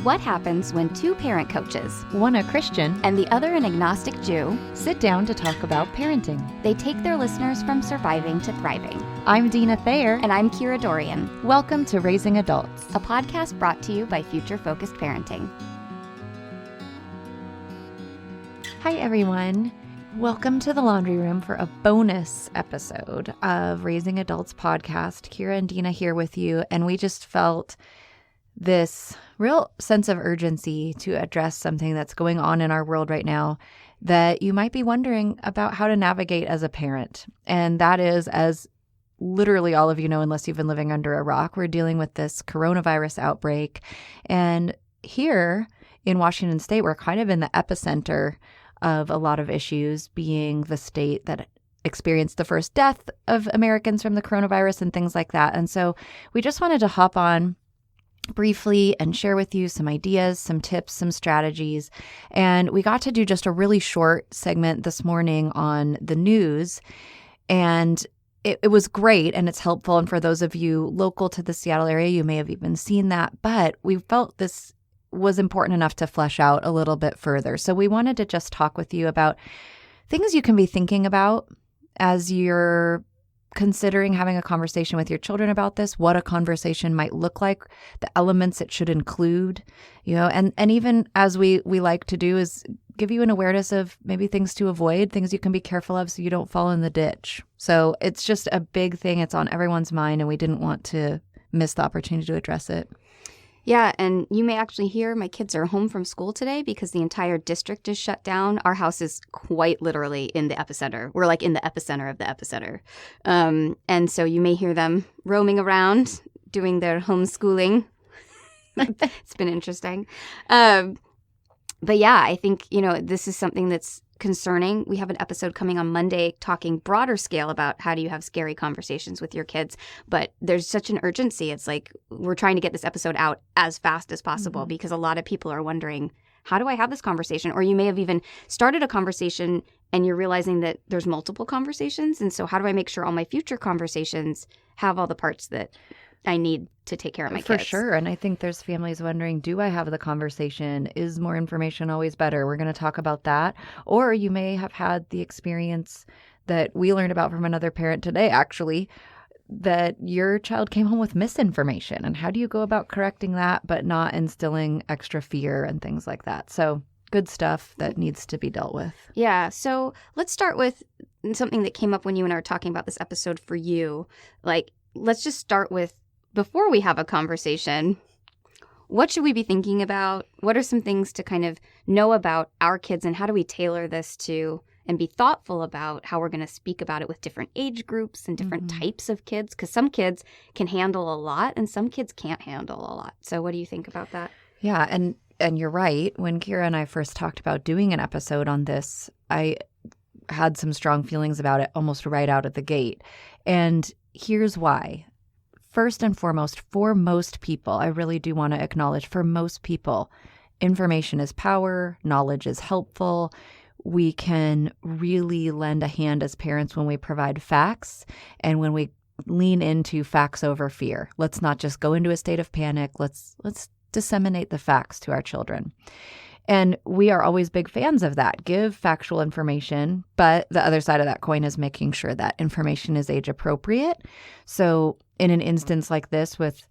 What happens when two parent coaches, one a Christian and the other an agnostic Jew, sit down to talk about parenting? They take their listeners from surviving to thriving. I'm Deana Thayer. And I'm Kira Dorian. Welcome to Raising Adults, a podcast brought to you by Future Focused Parenting. Hi, everyone. Welcome to the laundry room for a bonus episode of Raising Adults podcast. Kira and Deana here with you, and we just felt this real sense of urgency to address something that's going on in our world right now that you might be wondering about how to navigate as a parent. And that is, as literally all of you know, unless you've been living under a rock, we're dealing with this coronavirus outbreak. And here in Washington State, we're kind of in the epicenter of a lot of issues, being the state that experienced the first death of Americans from the coronavirus and things like that. And so we just wanted to hop on briefly and share with you some ideas, some tips, some strategies. And we got to do just a really short segment this morning on the news. And it was great and it's helpful. And for those of you local to the Seattle area, you may have even seen that. But we felt this was important enough to flesh out a little bit further. So we wanted to just talk with you about things you can be thinking about as you're considering having a conversation with your children about this, what a conversation might look like, the elements it should include, and even as we like to do is give you an awareness of maybe things to avoid, things you can be careful of so you don't fall in the ditch. So it's just a big thing. It's on everyone's mind, and we didn't want to miss the opportunity to address it. Yeah, and you may actually hear my kids are home from school today because the entire district is shut down. Our house is quite literally in the epicenter. We're like in the epicenter of the epicenter. And so you may hear them roaming around doing their homeschooling. It's been interesting. But yeah, I think, this is something that's concerning. We have an episode coming on Monday talking broader scale about how do you have scary conversations with your kids. But there's such an urgency. It's like we're trying to get this episode out as fast as possible because a lot of people are wondering, how do I have this conversation? Or you may have even started a conversation and you're realizing that there's multiple conversations. And so how do I make sure all my future conversations have all the parts that I need to take care of my kids? For sure. And I think there's families wondering, do I have the conversation? Is more information always better? We're going to talk about that. Or you may have had the experience that we learned about from another parent today, actually, that your child came home with misinformation. And how do you go about correcting that, but not instilling extra fear and things like that? So good stuff that needs to be dealt with. Yeah. So let's start with something that came up when you and I were talking about this episode for you. Let's just start with, before we have a conversation, what should we be thinking about? What are some things to kind of know about our kids, and how do we tailor this to and be thoughtful about how we're going to speak about it with different age groups and different types of kids? Because some kids can handle a lot and some kids can't handle a lot. So what do you think about that? Yeah, and you're right. When Kira and I first talked about doing an episode on this, I had some strong feelings about it almost right out of the gate. And here's why. First and foremost, for most people, I really do want to acknowledge, for most people, information is power, knowledge is helpful. We can really lend a hand as parents when we provide facts and when we lean into facts over fear. Let's not just go into a state of panic. Let's disseminate the facts to our children. And we are always big fans of that. Give factual information, but the other side of that coin is making sure that information is age appropriate. So in an instance like this with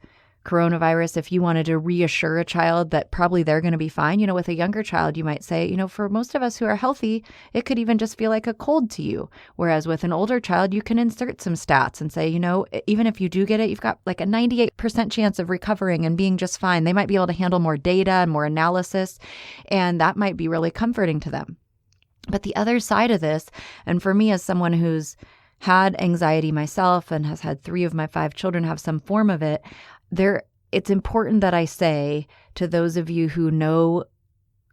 coronavirus, if you wanted to reassure a child that probably they're going to be fine, with a younger child, you might say, for most of us who are healthy, it could even just feel like a cold to you. Whereas with an older child, you can insert some stats and say, even if you do get it, you've got like a 98% chance of recovering and being just fine. They might be able to handle more data and more analysis, and that might be really comforting to them. But the other side of this, and for me as someone who's had anxiety myself and has had 3 of my 5 children have some form of it, it's important that I say to those of you who know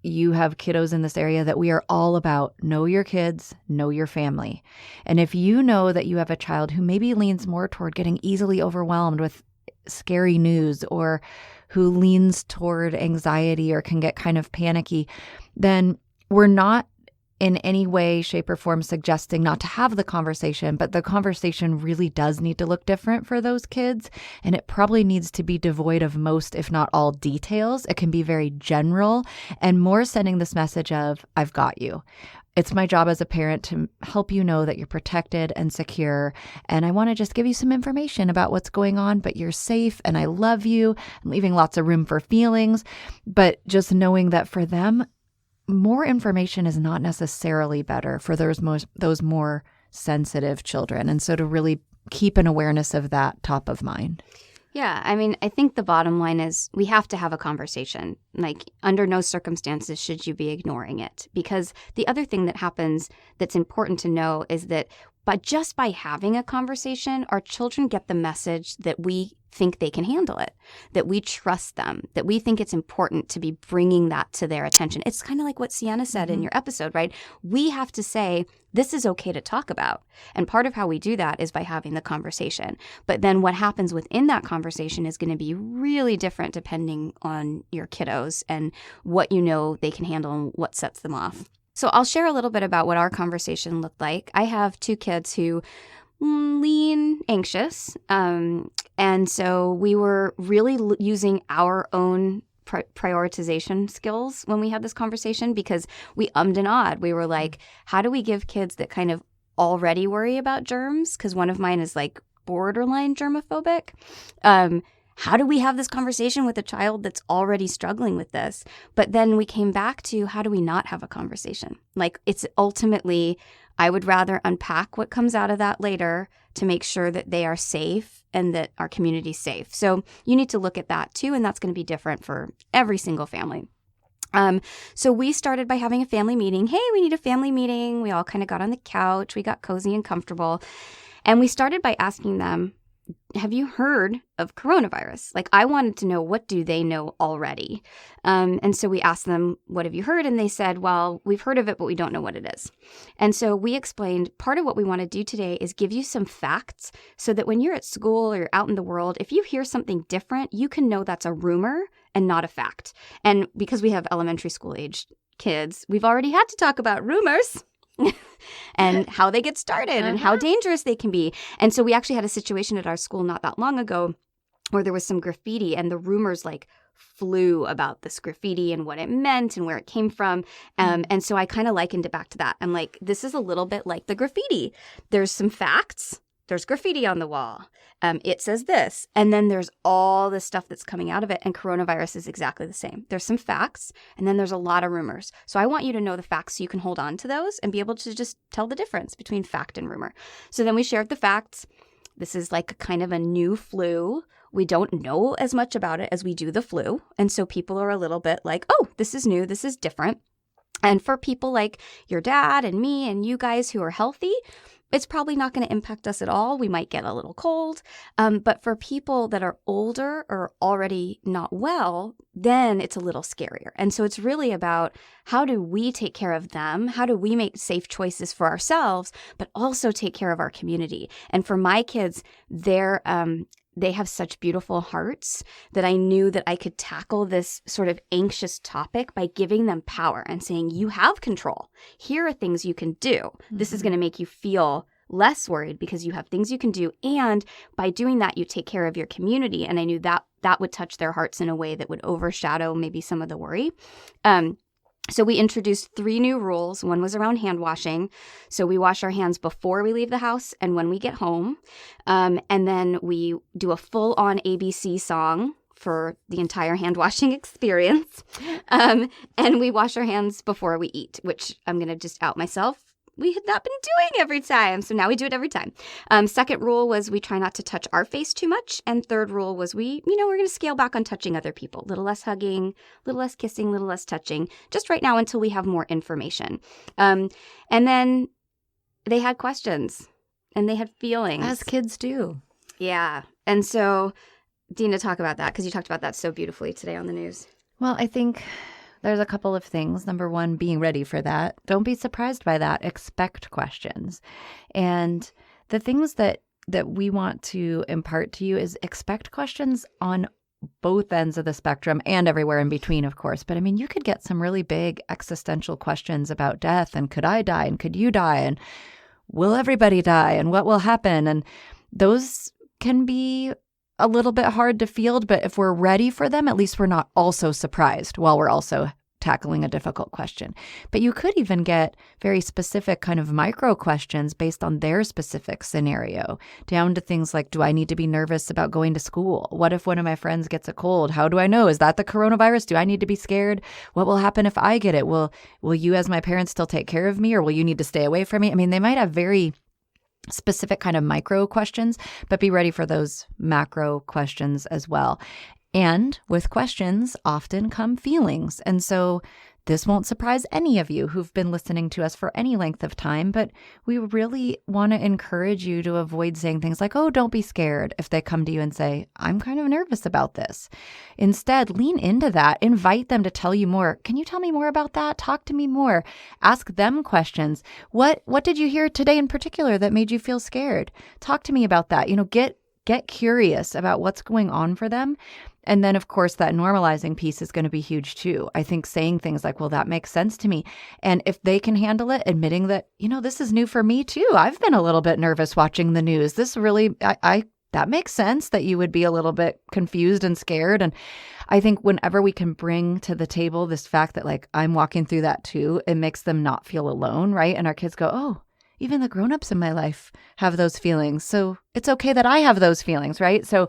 you have kiddos in this area that we are all about know your kids, know your family. And if you know that you have a child who maybe leans more toward getting easily overwhelmed with scary news or who leans toward anxiety or can get kind of panicky, then we're not in any way, shape, or form suggesting not to have the conversation, but the conversation really does need to look different for those kids. And it probably needs to be devoid of most, if not all, details. It can be very general and more sending this message of, I've got you. It's my job as a parent to help you know that you're protected and secure. And I want to just give you some information about what's going on, but you're safe and I love you. I'm leaving lots of room for feelings, but just knowing that for them, more information is not necessarily better for those more sensitive children. And so to really keep an awareness of that top of mind. Yeah, I mean, I think the bottom line is we have to have a conversation. Like, under no circumstances should you be ignoring it. Because the other thing that happens that's important to know is that just by having a conversation, our children get the message that we think they can handle it, that we trust them, that we think it's important to be bringing that to their attention. It's kind of like what Sienna said in your episode, right? We have to say, this is okay to talk about. And part of how we do that is by having the conversation. But then what happens within that conversation is going to be really different depending on your kiddos and what you know they can handle and what sets them off. So I'll share a little bit about what our conversation looked like. I have 2 kids who lean anxious. And so we were really using our own prioritization skills when we had this conversation because we ummed and ahed. We were like, how do we give kids that kind of already worry about germs? Because one of mine is like borderline germophobic. How do we have this conversation with a child that's already struggling with this? But then we came back to how do we not have a conversation? Like, it's ultimately, I would rather unpack what comes out of that later to make sure that they are safe and that our community's safe. So you need to look at that too, and that's going to be different for every single family. So we started by having a family meeting. Hey, we need a family meeting. We all kind of got on the couch. We got cozy and comfortable. And we started by asking them, have you heard of coronavirus? Like, I wanted to know, what do they know already? And so we asked them, what have you heard? And they said, well, we've heard of it, but we don't know what it is. And so we explained, part of what we want to do today is give you some facts so that when you're at school or you're out in the world, if you hear something different, you can know that's a rumor and not a fact. And because we have elementary school aged kids, we've already had to talk about rumors. And how they get started and how dangerous they can be. And so we actually had a situation at our school not that long ago where there was some graffiti and the rumors like flew about this graffiti and what it meant and where it came from. And so I kind of likened it back to that. I'm like, this is a little bit like the graffiti. There's some facts. There's graffiti on the wall. It says this. And then there's all this stuff that's coming out of it. And coronavirus is exactly the same. There's some facts, and then there's a lot of rumors. So I want you to know the facts so you can hold on to those and be able to just tell the difference between fact and rumor. So then we shared the facts. This is like a kind of a new flu. We don't know as much about it as we do the flu. And so people are a little bit like, oh, this is new. This is different. And for people like your dad and me and you guys who are healthy, it's probably not going to impact us at all. We might get a little cold. But for people that are older or already not well, then it's a little scarier. And so it's really about how do we take care of them? How do we make safe choices for ourselves, but also take care of our community? And for my kids, they have such beautiful hearts that I knew that I could tackle this sort of anxious topic by giving them power and saying, you have control. Here are things you can do. Mm-hmm. This is going to make you feel less worried because you have things you can do. And by doing that, you take care of your community. And I knew that that would touch their hearts in a way that would overshadow maybe some of the worry. So we introduced 3 new rules. One was around hand washing. So we wash our hands before we leave the house and when we get home. And then we do a full-on ABC song for the entire hand washing experience. And we wash our hands before we eat, which I'm going to just out myself. We had not been doing every time. So now we do it every time. Second rule was we try not to touch our face too much. And third rule was we're going to scale back on touching other people. A little less hugging, a little less kissing, a little less touching, just right now until we have more information. And then they had questions and they had feelings. As kids do. Yeah. And so, Deana, talk about that because you talked about that so beautifully today on the news. Well, I think there's a couple of things. Number one, being ready for that. Don't be surprised by that. Expect questions. And the things that we want to impart to you is expect questions on both ends of the spectrum and everywhere in between, of course. But I mean, you could get some really big existential questions about death and could I die and could you die and will everybody die and what will happen? And those can be a little bit hard to field, but if we're ready for them, at least we're not also surprised while we're also tackling a difficult question. But you could even get very specific kind of micro questions based on their specific scenario, down to things like, do I need to be nervous about going to school? What if one of my friends gets a cold? How do I know? Is that the coronavirus? Do I need to be scared? What will happen if I get it? Will you as my parents still take care of me, or will you need to stay away from me? I mean, they might have very specific kind of micro questions, but be ready for those macro questions as well. And with questions often come feelings. And so this won't surprise any of you who've been listening to us for any length of time, but we really want to encourage you to avoid saying things like, oh, don't be scared, if they come to you and say, I'm kind of nervous about this. Instead, lean into that. Invite them to tell you more. Can you tell me more about that? Talk to me more. Ask them questions. What did you hear today in particular that made you feel scared? Talk to me about that. Get curious about what's going on for them. And then, of course, that normalizing piece is going to be huge, too. I think saying things like, well, that makes sense to me. And if they can handle it, admitting that, this is new for me, too. I've been a little bit nervous watching the news. This really, that makes sense that you would be a little bit confused and scared. And I think whenever we can bring to the table this fact that, like, I'm walking through that, too, it makes them not feel alone, right? And our kids go, oh, even the grownups in my life have those feelings. So it's okay that I have those feelings, right? So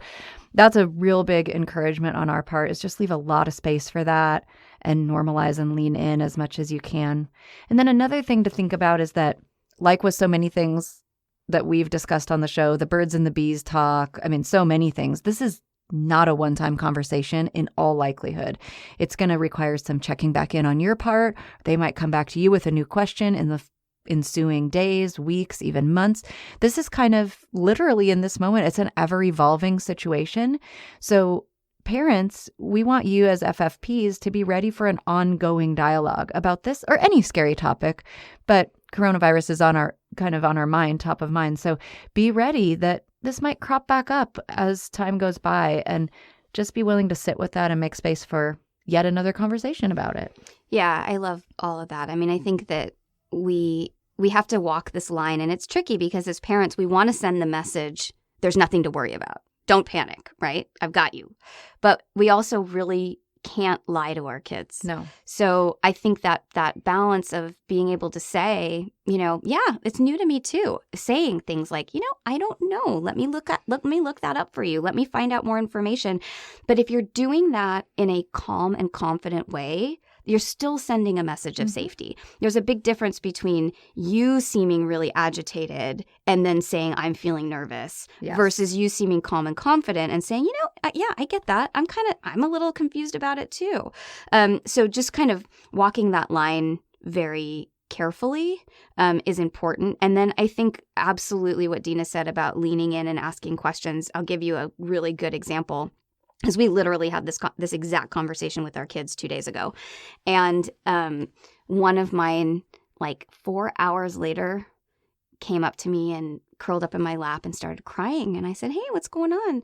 that's a real big encouragement on our part, is just leave a lot of space for that and normalize and lean in as much as you can. And then another thing to think about is that, like with so many things that we've discussed on the show, the birds and the bees talk, so many things, this is not a one-time conversation in all likelihood. It's going to require some checking back in on your part. They might come back to you with a new question in the ensuing days, weeks, even months. This is kind of literally in this moment, it's an ever-evolving situation. So parents, we want you as FFPs to be ready for an ongoing dialogue about this or any scary topic, but coronavirus is on our mind, top of mind. So be ready that this might crop back up as time goes by, and just be willing to sit with that and make space for yet another conversation about it. Yeah, I love all of that. I think that we have to walk this line, and it's tricky because as parents, we want to send the message, there's nothing to worry about. Don't panic, right? I've got you. But we also really can't lie to our kids. No. So I think that balance of being able to say, yeah, it's new to me too. Saying things like, I don't know. Let me look that up for you. Let me find out more information. But if you're doing that in a calm and confident way, you're still sending a message of safety. There's a big difference between you seeming really agitated and then saying, I'm feeling nervous, versus you seeming calm and confident and saying, yeah, I get that. I'm a little confused about it too. So just kind of walking that line very carefully is important. And then I think absolutely what Deana said about leaning in and asking questions. I'll give you a really good example. Because we literally had this exact conversation with our kids 2 days ago. And one of mine, like 4 hours later, came up to me and curled up in my lap and started crying. And I said, hey, what's going on?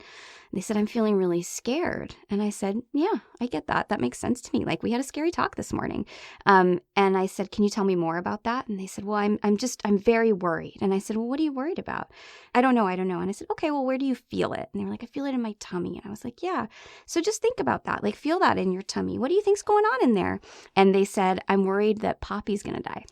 They said, I'm feeling really scared. And I said, yeah, I get that. That makes sense to me. Like, we had a scary talk this morning. And I said, can you tell me more about that? And they said, well, I'm very worried. And I said, well, what are you worried about? I don't know. And I said, okay, well, where do you feel it? And they were like, I feel it in my tummy. And I was like, yeah. So just think about that. Like, feel that in your tummy. What do you think's going on in there? And they said, I'm worried that Poppy's going to die.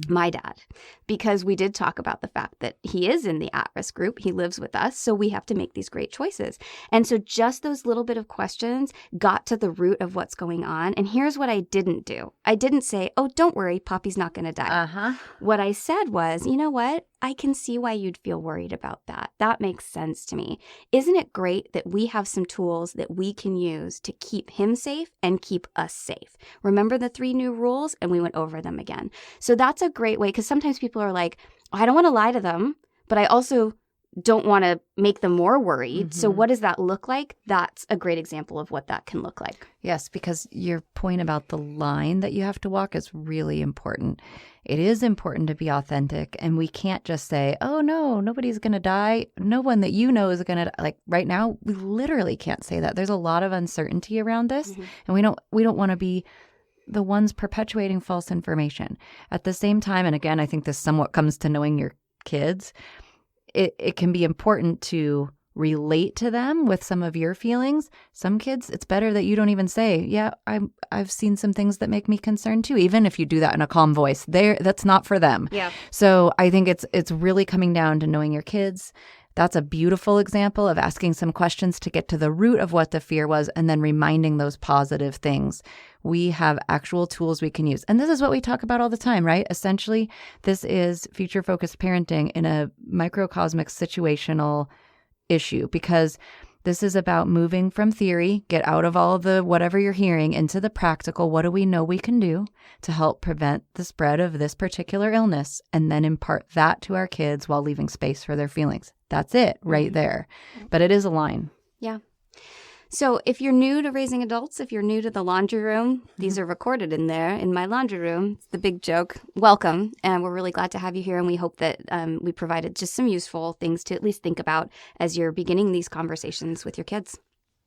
My dad, because we did talk about the fact that he is in the at-risk group. He lives with us, so we have to make these great choices. And so just those little bit of questions got to the root of what's going on. And here's what I didn't do. I didn't say, oh, don't worry, Poppy's not going to die. What I said was, you know what? I can see why you'd feel worried about that. That makes sense to me. Isn't it great that we have some tools that we can use to keep him safe and keep us safe? Remember the 3 new rules? And we went over them again. So that's a great way, because sometimes people are like, I don't want to lie to them, but I also don't want to make them more worried. So Mm-hmm. what does that look like? That's a great example of what that can look like. Yes, because your point about the line that you have to walk is really important. It is important to be authentic, and we can't just say, oh, no, nobody's going to die. No one that you know is going to, like right now, we literally can't say that. There's a lot of uncertainty around this, and we don't want to be the ones perpetuating false information. At the same time, and again, I think this somewhat comes to knowing your kids, it can be important to relate to them with some of your feelings. Some kids, it's better that you don't even say, yeah, I've seen some things that make me concerned too, even if you do that in a calm voice. That's not for them. Yeah. So I think it's really coming down to knowing your kids. That's a beautiful example of asking some questions to get to the root of what the fear was and then reminding those positive things. We have actual tools we can use. And this is what we talk about all the time, right? Essentially, this is future-focused parenting in a microcosmic situational issue, because this is about moving from theory, get out of all of the whatever you're hearing, into the practical. What do we know we can do to help prevent the spread of this particular illness, and then impart that to our kids while leaving space for their feelings? That's it right there. But it is a line. Yeah. So if you're new to raising adults, if you're new to the laundry room, these are recorded in there in my laundry room. It's the big joke. Welcome. And we're really glad to have you here. And we hope that we provided just some useful things to at least think about as you're beginning these conversations with your kids.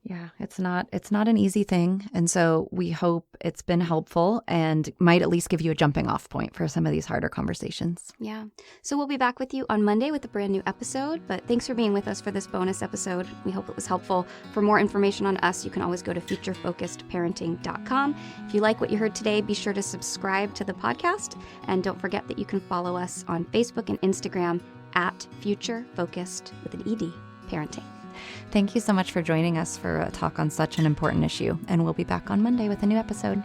Yeah, it's not an easy thing. And so we hope it's been helpful and might at least give you a jumping off point for some of these harder conversations. Yeah. So we'll be back with you on Monday with a brand new episode. But thanks for being with us for this bonus episode. We hope it was helpful. For more information on us, you can always go to futurefocusedparenting.com. If you like what you heard today, be sure to subscribe to the podcast. And don't forget that you can follow us on Facebook and Instagram at Future Focused with an ED Parenting. Thank you so much for joining us for a talk on such an important issue. And we'll be back on Monday with a new episode.